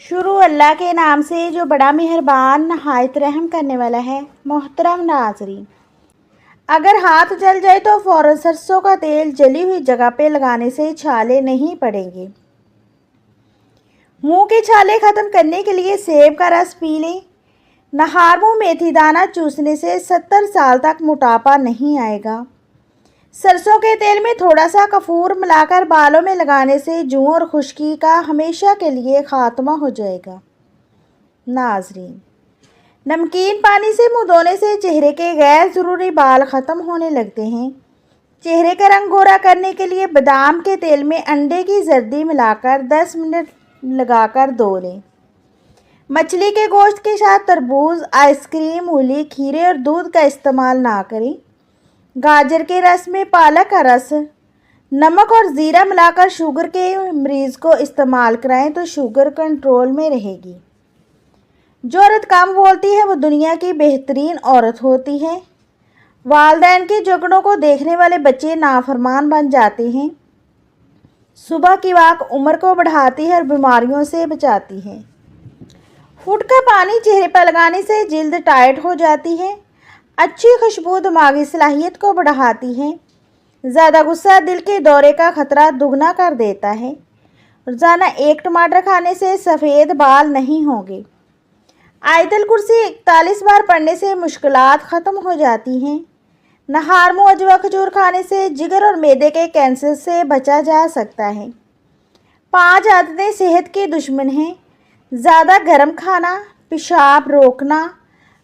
शुरू अल्लाह के नाम से जो बड़ा मेहरबान नहायत रहम करने वाला है। मोहतरम नाज़रीन, अगर हाथ जल जाए तो फ़ौरन सरसों का तेल जली हुई जगह पे लगाने से छाले नहीं पड़ेंगे। मुंह के छाले ख़त्म करने के लिए सेब का रस पी लें। नहार मुँह मेथी दाना चूसने से 70 साल तक मोटापा नहीं आएगा। सरसों के तेल में थोड़ा सा कपूर मिलाकर बालों में लगाने से जूं और खुश्की का हमेशा के लिए खात्मा हो जाएगा। नाजरीन, नमकीन पानी से मुंह धोने से चेहरे के गैर ज़रूरी बाल ख़त्म होने लगते हैं। चेहरे का रंग गोरा करने के लिए बादाम के तेल में अंडे की जर्दी मिलाकर 10 मिनट लगाकर धो लें। मछली के गोश्त के साथ तरबूज, आइसक्रीम, मूली, खीरे और दूध का इस्तेमाल ना करें। गाजर के रस में पालक का रस, नमक और ज़ीरा मिलाकर शुगर के मरीज़ को इस्तेमाल कराएं तो शुगर कंट्रोल में रहेगी। जो औरत कम बोलती है वो दुनिया की बेहतरीन औरत होती है। वालिदैन के झगड़ों को देखने वाले बच्चे नाफरमान बन जाते हैं। सुबह की वाक उम्र को बढ़ाती है और बीमारियों से बचाती है। फुट का पानी चेहरे पर लगाने से जिल्द टाइट हो जाती है। अच्छी खुशबू दिमागी सलाहियत को बढ़ाती है। ज़्यादा गुस्सा दिल के दौरे का खतरा दुगना कर देता है। रोज़ाना 1 टमाटर खाने से सफ़ेद बाल नहीं होंगे। आयतल कुर्सी 41 बार पढ़ने से मुश्किलात ख़त्म हो जाती हैं। नहार मुँह अजवा खजूर खाने से जिगर और मैदे के कैंसर से बचा जा सकता है। 5 आदतें सेहत की दुश्मन हैं। ज़्यादा गर्म खाना, पेशाब रोकना,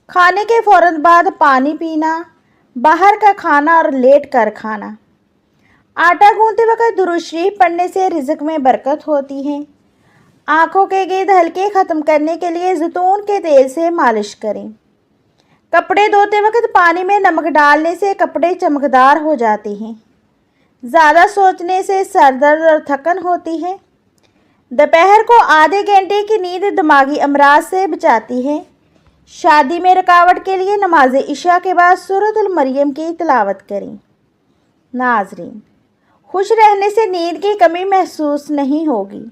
खाने के फ़ौरन बाद पानी पीना, बाहर का खाना और लेट कर खाना। आटा गूंथते वक्त दुरूद शरीफ पढ़ने से रिज़्क में बरकत होती है। आँखों के गेंद हल्के ख़त्म करने के लिए जैतून के तेल से मालिश करें। कपड़े धोते वक्त पानी में नमक डालने से कपड़े चमकदार हो जाते हैं। ज़्यादा सोचने से सर दर्द और थकन होती है। दोपहर को आधे घंटे की नींद दिमागी अमराज से बचाती है। शादी में रुकावट के लिए नमाज इशा के बाद सूरतुल मरियम की तिलावत करें। नाजरीन, खुश रहने से नींद की कमी महसूस नहीं होगी।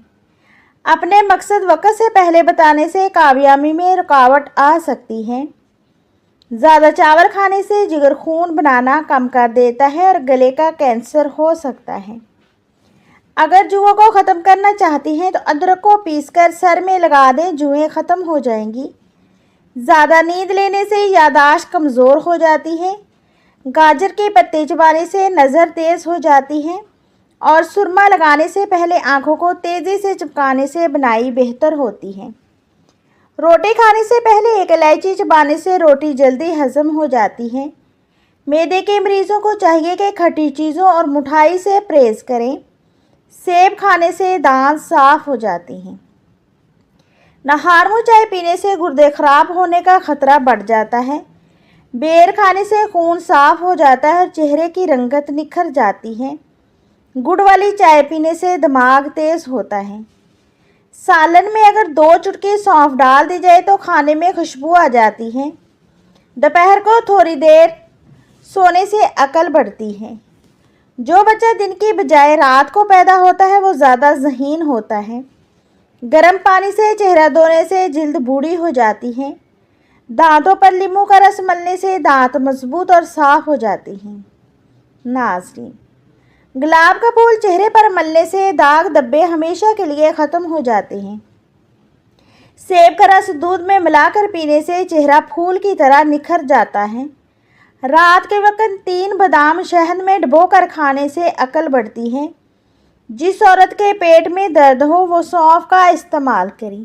अपने मकसद वक्त से पहले बताने से कामयाबी में रुकावट आ सकती है। ज़्यादा चावल खाने से जिगर खून बनाना कम कर देता है और गले का कैंसर हो सकता है। अगर जुओं को ख़त्म करना चाहती हैं तो अदरक को पीसकर सर में लगा दें, जुएं ख़त्म हो जाएंगी। ज़्यादा नींद लेने से याददाश्त कमज़ोर हो जाती है। गाजर के पत्ते चबाने से नज़र तेज़ हो जाती है और सुरमा लगाने से पहले आँखों को तेज़ी से चिपकाने से बनाई बेहतर होती है। रोटी खाने से पहले 1 इलायची चबाने से रोटी जल्दी हज़म हो जाती है। मैदे के मरीज़ों को चाहिए कि खट्टी चीज़ों और मिठाई से परहेज़ करें। सेब खाने से दांत साफ़ हो जाते हैं। नहार मुँह चाय पीने से गुर्दे ख़राब होने का ख़तरा बढ़ जाता है। बेर खाने से खून साफ़ हो जाता है और चेहरे की रंगत निखर जाती है। गुड़ वाली चाय पीने से दिमाग तेज़ होता है। सालन में अगर 2 चुटकी सौंफ डाल दी जाए तो खाने में खुशबू आ जाती है। दोपहर को थोड़ी देर सोने से अकल बढ़ती है। जो बच्चा दिन की बजाय रात को पैदा होता है वो ज़्यादा ज़हीन होता है। गर्म पानी से चेहरा धोने से जिल्द बूढ़ी हो जाती है। दांतों पर नींबू का रस मलने से दांत मजबूत और साफ़ हो जाती हैं। नाज़रीन, गुलाब का फूल चेहरे पर मलने से दाग धब्बे हमेशा के लिए ख़त्म हो जाते हैं। सेब का रस दूध में मिलाकर पीने से चेहरा फूल की तरह निखर जाता है। रात के वक्त 3 बादाम शहद में डुबोकर खाने से अकल बढ़ती है। जिस औरत के पेट में दर्द हो वो सौंफ का इस्तेमाल करें।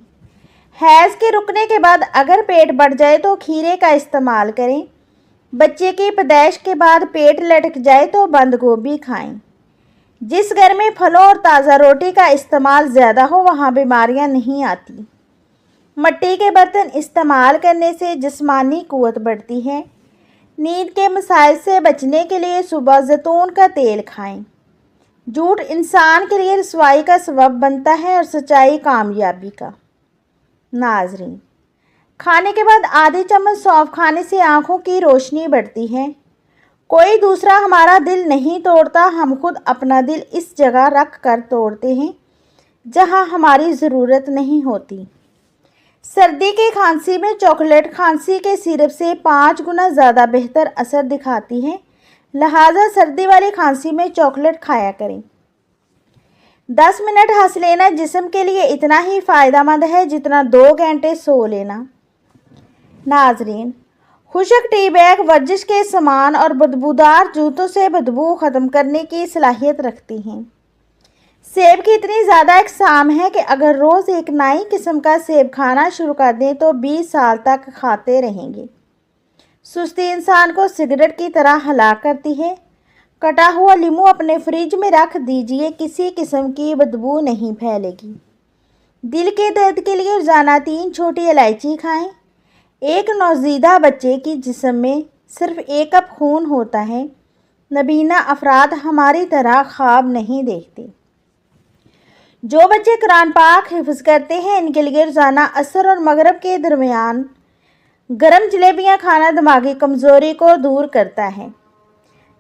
हैज़ के रुकने के बाद अगर पेट बढ़ जाए तो खीरे का इस्तेमाल करें। बच्चे की पैदाइश के बाद पेट लटक जाए तो बंद गोभी खाएं। जिस घर में फलों और ताज़ा रोटी का इस्तेमाल ज़्यादा हो वहाँ बीमारियाँ नहीं आती। मिट्टी के बर्तन इस्तेमाल करने से जिस्मानी क़ुव्वत बढ़ती है। नींद के मसाइल से बचने के लिए सुबह जैतून का तेल खाएं। झूठ इंसान के लिए रुसवाई का सबब बनता है और सच्चाई कामयाबी का। नाजरीन, खाने के बाद आधी चम्मच सौंफ खाने से आँखों की रोशनी बढ़ती है। कोई दूसरा हमारा दिल नहीं तोड़ता, हम खुद अपना दिल इस जगह रख कर तोड़ते हैं जहाँ हमारी ज़रूरत नहीं होती। सर्दी की खांसी में चॉकलेट खांसी के सिरप से 5 गुना ज़्यादा बेहतर असर दिखाती है। लिहाजा सर्दी वाली खांसी में चॉकलेट खाया करें। 10 मिनट हंस लेना जिस्म के लिए इतना ही फ़ायदेमंद है जितना 2 घंटे सो लेना। नाजरीन, खुशक टी बैग वर्जिश के सामान और बदबूदार जूतों से बदबू ख़त्म करने की सलाहियत रखती हैं। सेब की इतनी ज़्यादा इकसाम है कि अगर रोज़ एक नई किस्म का सेब खाना शुरू कर दें तो 20 साल तक खाते रहेंगे। सुस्ती इंसान को सिगरेट की तरह हलाक करती है। कटा हुआ नींबू अपने फ्रिज में रख दीजिए, किसी किस्म की बदबू नहीं फैलेगी। दिल के दर्द के लिए रोज़ाना 3 छोटी इलायची खाएं। एक नौजीदा बच्चे की जिस्म में सिर्फ 1 कप खून होता है। नबीना अफराद हमारी तरह ख्वाब नहीं देखते। जो बच्चे कुरान पाक हिफ्ज़ करते हैं, इनके लिए रोज़ाना असर और मगरिब के दरमियान गरम जलेबियाँ खाना दिमागी कमज़ोरी को दूर करता है।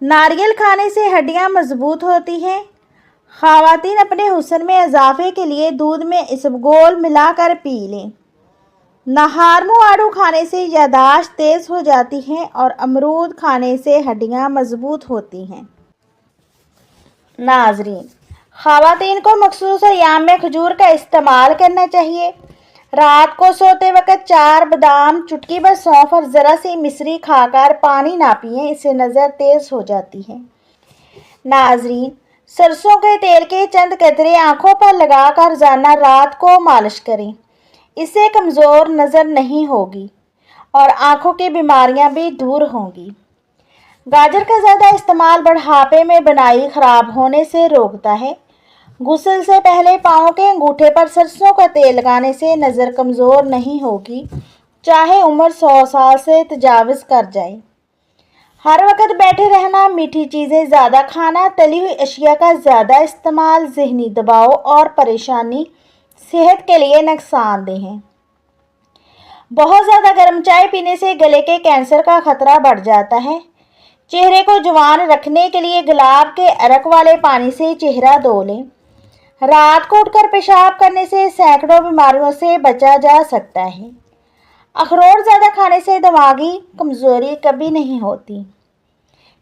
नारियल खाने से हड्डियाँ मजबूत होती हैं। ख़वातीन अपने हुस्न में इजाफे के लिए दूध में इसबगोल मिलाकर पी लें। नहारमो आड़ू खाने से यादाश्त तेज़ हो जाती है और अमरूद खाने से हड्डियाँ मजबूत होती हैं। नाजरीन, ख़वातीन को मखसूस अय्याम में खजूर का इस्तेमाल करना चाहिए। रात को सोते वक्त 4 बादाम, चुटकी भर सौंफ और ज़रा सी मिश्री खाकर पानी ना पिएं, इससे नज़र तेज़ हो जाती है। नाजरीन, सरसों के तेल के चंद कतरे आँखों पर लगाकर रोज़ाना रात को मालिश करें। इससे कमज़ोर नज़र नहीं होगी और आँखों की बीमारियाँ भी दूर होंगी। गाजर का ज़्यादा इस्तेमाल बुढ़ापे में बनाई ख़राब होने से रोकता है। गुस्ल से पहले पाँव के अंगूठे पर सरसों का तेल लगाने से नज़र कमज़ोर नहीं होगी, चाहे उम्र 100 साल से तजावज़ कर जाए। हर वक्त बैठे रहना, मीठी चीज़ें ज़्यादा खाना, तली हुई अशिया का ज़्यादा इस्तेमाल ज़हनी दबाव और परेशानी सेहत के लिए नुकसानदेह हैं। बहुत ज़्यादा गर्म चाय पीने से गले के कैंसर का खतरा बढ़ जाता है। चेहरे को जवान रखने के लिए गुलाब के अरक वाले पानी से चेहरा धो लें। रात को उठकर पेशाब करने से सैकड़ों बीमारियों से बचा जा सकता है। अखरोट ज़्यादा खाने से दिमागी कमज़ोरी कभी नहीं होती।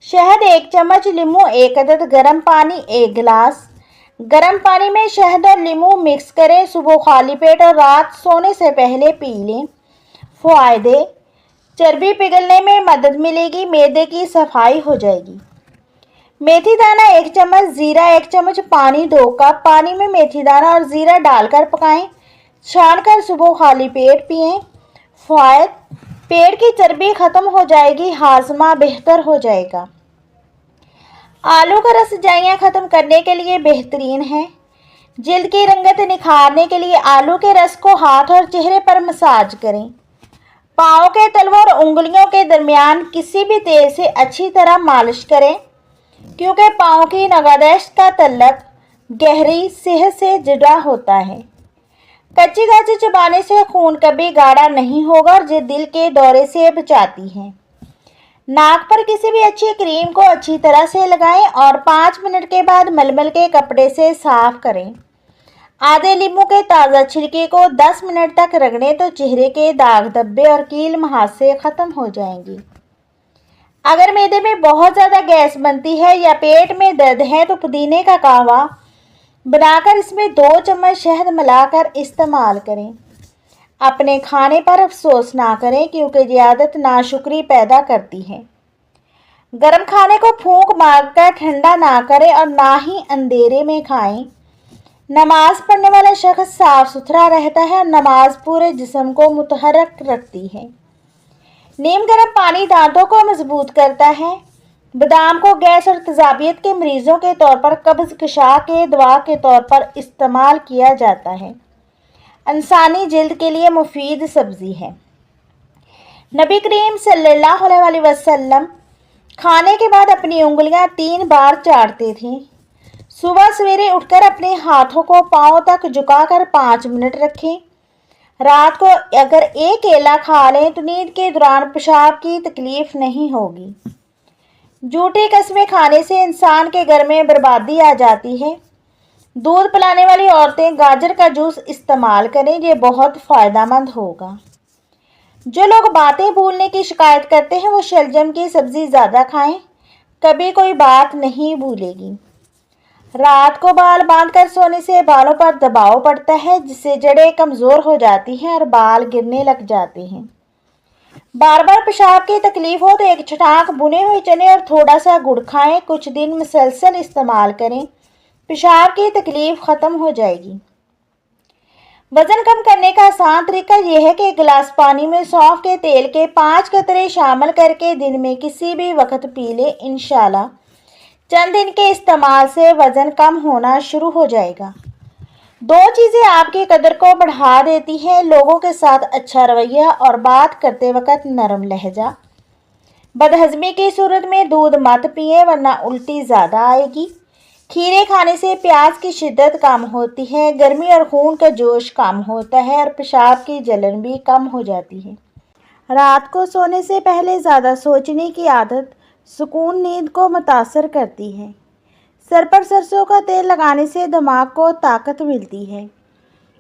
शहद 1 चम्मच, नींबू 1 अदद, गर्म पानी 1 गिलास। गर्म पानी में शहद और नींबू मिक्स करें। सुबह खाली पेट और रात सोने से पहले पी लें। फ़ायदे: चर्बी पिघलने में मदद मिलेगी, मैदे की सफाई हो जाएगी। मेथी दाना 1 चम्मच, ज़ीरा 1 चम्मच, पानी 2 कप। पानी में मेथी दाना और ज़ीरा डालकर पकाएं, छानकर सुबह खाली पेट पिएं। फ़ायदे: पेट की चर्बी खत्म हो जाएगी, हाजमा बेहतर हो जाएगा। आलू का रस जाइयाँ ख़त्म करने के लिए बेहतरीन है। जिल्द की रंगत निखारने के लिए आलू के रस को हाथ और चेहरे पर मसाज करें। पाँव के तलवों और उंगलियों के दरमियान किसी भी तेल से अच्छी तरह मालिश करें, क्योंकि पाँव की नगादश्त का तल्लक गहरी सेहत से जुड़ा होता है। कच्ची गाजर चबाने से खून कभी गाढ़ा नहीं होगा और जो दिल के दौरे से बचाती है। नाक पर किसी भी अच्छी क्रीम को अच्छी तरह से लगाएं और 5 मिनट के बाद मलमल के कपड़े से साफ करें। आधे नींबू के ताज़ा छिलके को 10 मिनट तक रगड़ें तो चेहरे के दाग धब्बे और कील मुहासे ख़त्म हो जाएंगी। अगर मैदे में बहुत ज़्यादा गैस बनती है या पेट में दर्द है तो पुदीने का कहवा बनाकर इसमें 2 चम्मच शहद मिलाकर इस्तेमाल करें। अपने खाने पर अफसोस ना करें, क्योंकि ज़ियादत नाशुक्री पैदा करती है। गर्म खाने को फूंक मारकर ठंडा ना करें और ना ही अंधेरे में खाएं। नमाज पढ़ने वाला शख्स साफ सुथरा रहता है और नमाज पूरे जिस्म को मुतहर्रिक रखती है। नीम गर्म पानी दांतों को मजबूत करता है। बादाम को गैस और तेजाबियत के मरीजों के तौर पर कब्ज़ कशा के दवा के तौर पर इस्तेमाल किया जाता है। इंसानी जिल्द के लिए मुफीद सब्ज़ी है। नबी करीम सल्लल्लाहु अलैहि वसल्लम खाने के बाद अपनी उंगलियां 3 बार चाटते थे। सुबह सवेरे उठकर अपने हाथों को पाँव तक झुकाकर 5 मिनट रखें। रात को अगर एक केला खा लें तो नींद के दौरान पेशाब की तकलीफ नहीं होगी। झूठी कस्में खाने से इंसान के घर में बर्बादी आ जाती है। दूध पिलाने वाली औरतें गाजर का जूस इस्तेमाल करें, ये बहुत फ़ायदेमंद होगा। जो लोग बातें भूलने की शिकायत करते हैं वो शलजम की सब्ज़ी ज़्यादा खाएं, कभी कोई बात नहीं भूलेगी। रात को बाल बांधकर सोने से बालों पर दबाव पड़ता है, जिससे जड़ें कमज़ोर हो जाती हैं और बाल गिरने लग जाते हैं। बार बार पेशाब की तकलीफ हो तो एक छटाक भुने हुए चने और थोड़ा सा गुड़ खाएं। कुछ दिन मुसलसल इस्तेमाल करें, पेशाब की तकलीफ ख़त्म हो जाएगी। वजन कम करने का आसान तरीका यह है कि एक गिलास पानी में सौंफ के तेल के 5 कतरे शामिल करके दिन में किसी भी वक्त पी लें। इंशाल्लाह चंद दिन के इस्तेमाल से वजन कम होना शुरू हो जाएगा। दो चीज़ें आपकी कदर को बढ़ा देती हैं, लोगों के साथ अच्छा रवैया और बात करते वक्त नरम लहजा। बदहजमी की सूरत में दूध मत पिए वरना उल्टी ज़्यादा आएगी। खीरे खाने से प्यास की शिद्दत कम होती है, गर्मी और खून का जोश कम होता है और पेशाब की जलन भी कम हो जाती है। रात को सोने से पहले ज़्यादा सोचने की आदत सुकून नींद को मुतासर करती है। सर पर सरसों का तेल लगाने से दिमाग को ताकत मिलती है।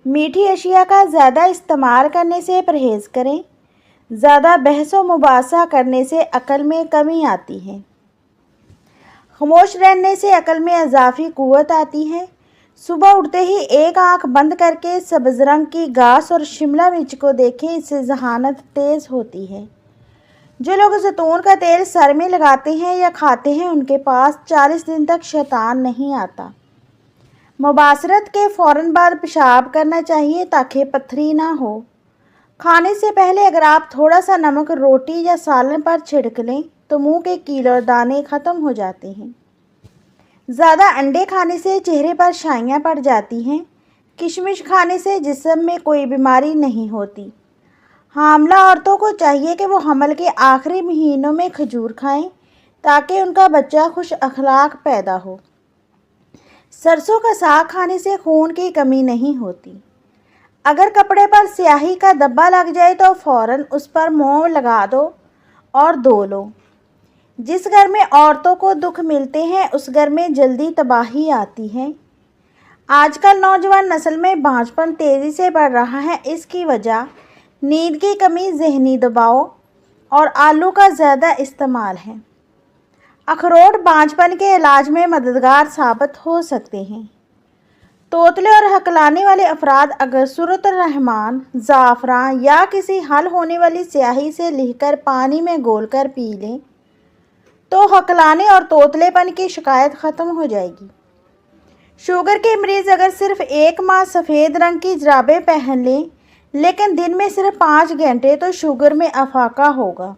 मीठी अशिया का ज़्यादा इस्तेमाल करने से परहेज़ करें। ज़्यादा बहस व मुबासा करने से अकल में कमी आती है। खामोश रहने से अकल में इजाफी क़ुव्वत आती है। सुबह उठते ही एक आंख बंद करके सब्ज़ रंग की घास और शिमला मिर्च को देखें, इससे ज़हानत तेज़ होती है। जो लोग जैतून का तेल सर में लगाते हैं या खाते हैं उनके पास 40 दिन तक शैतान नहीं आता। मुबाशरत के फ़ौरन बाद पेशाब करना चाहिए ताकि पथरी ना हो। खाने से पहले अगर आप थोड़ा सा नमक रोटी या सालन पर छिड़क लें तो मुंह के कील और दाने ख़त्म हो जाते हैं। ज़्यादा अंडे खाने से चेहरे पर शाइयाँ पड़ जाती हैं। किशमिश खाने से जिस्म में कोई बीमारी नहीं होती। हामला औरतों को चाहिए कि वो हमल के आखिरी महीनों में खजूर खाएं ताकि उनका बच्चा खुश अखलाक पैदा हो। सरसों का साग खाने से खून की कमी नहीं होती। अगर कपड़े पर स्याही का धब्बा लग जाए तो फ़ौरन उस पर मोम लगा दो और धो लो। जिस घर में औरतों को दुख मिलते हैं उस घर में जल्दी तबाही आती है। आजकल नौजवान नस्ल में बांझपन तेज़ी से बढ़ रहा है। इसकी वजह नींद की कमी, ज़हनी दबाव और आलू का ज़्यादा इस्तेमाल है। अखरोट बांझपन के इलाज में मददगार साबित हो सकते हैं। तोतले और हकलाने वाले अफराद अगर सूरत रहमान, ज़ाफ़रान या किसी हल होने वाली स्याही से लिखकर पानी में घोलकर पी लें तो हकलाने और तोतलेपन की शिकायत ख़त्म हो जाएगी। शुगर के मरीज़ अगर सिर्फ 1 माह सफ़ेद रंग की जुराबें पहन लें लेकिन दिन में सिर्फ 5 घंटे तो शुगर में अफाका होगा।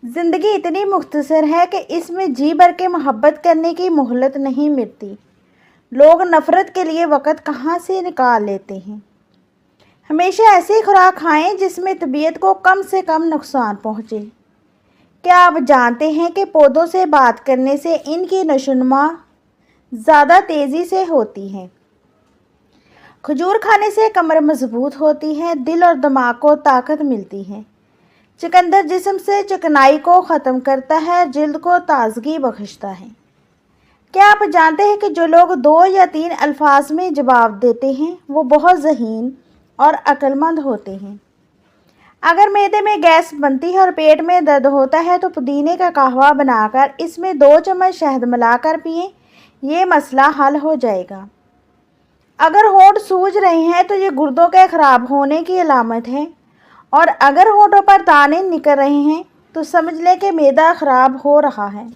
ज़िंदगी इतनी मुख्तसर है कि इसमें जी भर के मोहब्बत करने की मोहलत नहीं मिलती। लोग नफ़रत के लिए वक़्त कहाँ से निकाल लेते हैं। हमेशा ऐसी खुराक खाएं जिसमें तबीयत को कम से कम नुकसान पहुँचे। क्या आप जानते हैं कि पौधों से बात करने से इनकी नशोनुमा ज़्यादा तेज़ी से होती है। खजूर खाने से कमर मजबूत होती है, दिल और दिमाग को ताकत मिलती है। चुकंदर जिस्म से चिकनाई को ख़त्म करता है, जिल्द को ताजगी बख्शता है। क्या आप जानते हैं कि जो लोग 2 या 3 अल्फाज में जवाब देते हैं वो बहुत ज़हीन और अक्लमंद होते हैं। अगर मैदे में गैस बनती है और पेट में दर्द होता है तो पुदीने का कहवा बनाकर इसमें 2 चम्मच शहद मिलाकर पिएं, ये मसला हल हो जाएगा। अगर होंठ सूज रहे हैं तो ये गुर्दों के ख़राब होने की अलामत है और अगर होंठों पर दाने निकल रहे हैं तो समझ लें कि मैदा ख़राब हो रहा है।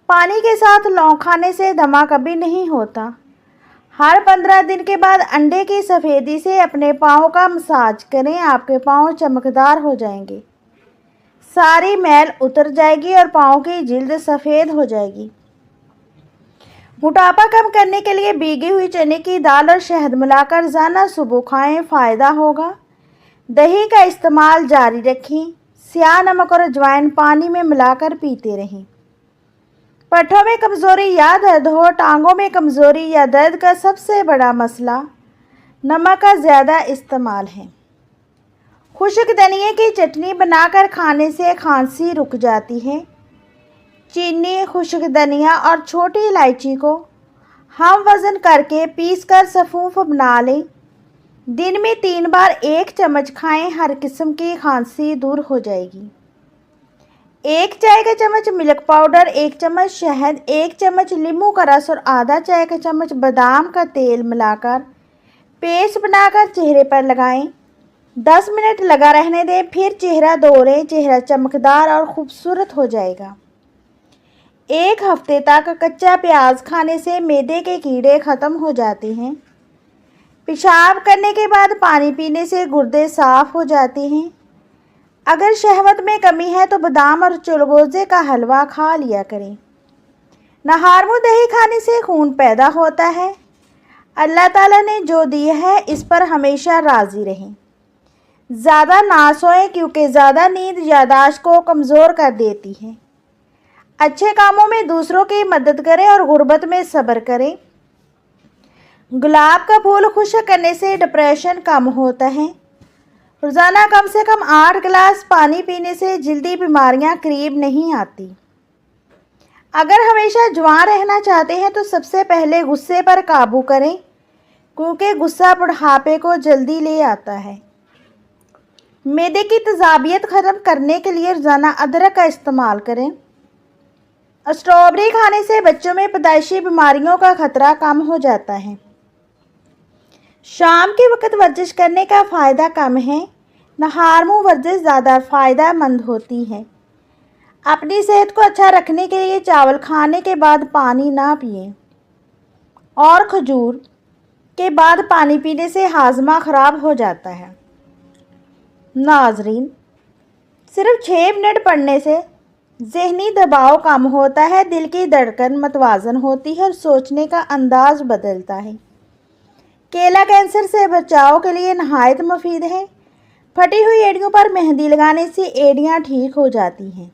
पानी के साथ लौंग खाने से दमा कभी नहीं होता। हर 15 दिन के बाद अंडे की सफ़ेदी से अपने पाँव का मसाज करें, आपके पाँव चमकदार हो जाएंगे। सारी मैल उतर जाएगी और पाँव की जिल्द सफ़ेद हो जाएगी। मोटापा कम करने के लिए भीगी हुई चने की दाल और शहद मिलाकर रोज़ाना सुबह खाएं, फ़ायदा होगा। दही का इस्तेमाल जारी रखें। स्याह नमक और अजवाइन पानी में मिलाकर पीते रहें। पट्ठों में कमज़ोरी या दर्द हो, टांगों में कमज़ोरी या दर्द का सबसे बड़ा मसला नमक का ज़्यादा इस्तेमाल है। खुश्क धनिए की चटनी बनाकर खाने से खांसी रुक जाती है। चीनी, खुश्क धनिया और छोटी इलायची को हम वज़न करके पीस कर सफ़ूफ बना लें। दिन में 3 बार 1 चम्मच खाएं, हर किस्म की खांसी दूर हो जाएगी। 1 चाय का चम्मच मिल्क पाउडर, 1 चम्मच शहद, 1 चम्मच नींबू का रस और आधा चाय का चम्मच बादाम का तेल मिलाकर पेस्ट बनाकर चेहरे पर लगाएं। 10 मिनट लगा रहने दें, फिर चेहरा धो लें। चेहरा चमकदार और खूबसूरत हो जाएगा। 1 हफ्ते तक कच्चा प्याज खाने से मैदे के कीड़े ख़त्म हो जाते हैं। पेशाब करने के बाद पानी पीने से गुर्दे साफ हो जाते हैं। अगर शहवत में कमी है तो बादाम और चिलगोज़े का हलवा खा लिया करें। नहार मुँह दही खाने से खून पैदा होता है। अल्लाह ताला ने जो दिया है इस पर हमेशा राज़ी रहें। ज़्यादा ना सोएं क्योंकि ज़्यादा नींद याददाश्त को कमज़ोर कर देती है। अच्छे कामों में दूसरों की मदद करें और गुर्बत में सब्र करें। गुलाब का फूल खुश्क करने से डिप्रेशन कम होता है। रोज़ाना कम से कम 8 गिलास पानी पीने से जल्दी बीमारियां करीब नहीं आती। अगर हमेशा जवान रहना चाहते हैं तो सबसे पहले गुस्से पर काबू करें, क्योंकि गुस्सा बुढ़ापे को जल्दी ले आता है। मैदे की तेज़ाबियत ख़त्म करने के लिए रोज़ाना अदरक का इस्तेमाल करें। स्ट्रॉबेरी खाने से बच्चों में पैदाइशी बीमारियों का खतरा कम हो जाता है। शाम के वक्त वर्जिश करने का फ़ायदा कम है। नहार मुँह वर्जिश ज़्यादा फ़ायदेमंद होती है। अपनी सेहत को अच्छा रखने के लिए चावल खाने के बाद पानी ना पिएं और खजूर के बाद पानी पीने से हाजमा ख़राब हो जाता है। नाजरीन, सिर्फ 6 मिनट पढ़ने से ज़हनी दबाव कम होता है, दिल की धड़कन मतवाज़न होती है और सोचने का अंदाज़ बदलता है। केला कैंसर से बचाव के लिए नहायत मुफीद है। फटी हुई एड़ियों पर मेहंदी लगाने से एड़ियाँ ठीक हो जाती हैं।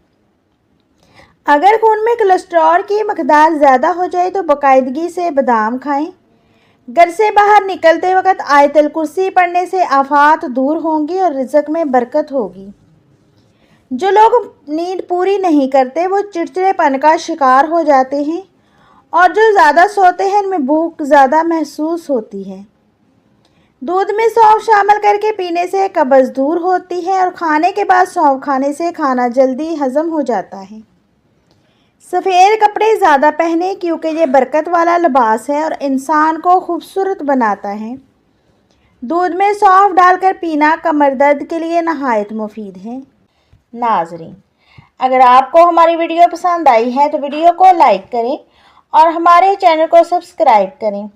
अगर खून में कोलेस्ट्रॉल की मकदार ज़्यादा हो जाए तो बाकायदगी से बादाम खाएं। घर से बाहर निकलते वक्त आयतल कुर्सी पढ़ने से आफात दूर होंगी और रिज़्क में बरकत होगी। जो लोग नींद पूरी नहीं करते वो चिड़चिड़ेपन का शिकार हो जाते हैं और जो ज़्यादा सोते हैं इनमें भूख ज़्यादा महसूस होती है। दूध में सौंफ शामिल करके पीने से कब्ज़ दूर होती है और खाने के बाद सौंफ खाने से खाना जल्दी हज़म हो जाता है। सफ़ेद कपड़े ज़्यादा पहने क्योंकि ये बरकत वाला लिबास है और इंसान को खूबसूरत बनाता है। दूध में सौंफ डालकर पीना कमर दर्द के लिए नहायत मुफीद है। नाज़रीन, अगर आपको हमारी वीडियो पसंद आई है तो वीडियो को लाइक करें और हमारे चैनल को सब्सक्राइब करें।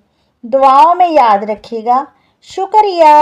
दुआओं में याद रखिएगा। शुक्रिया।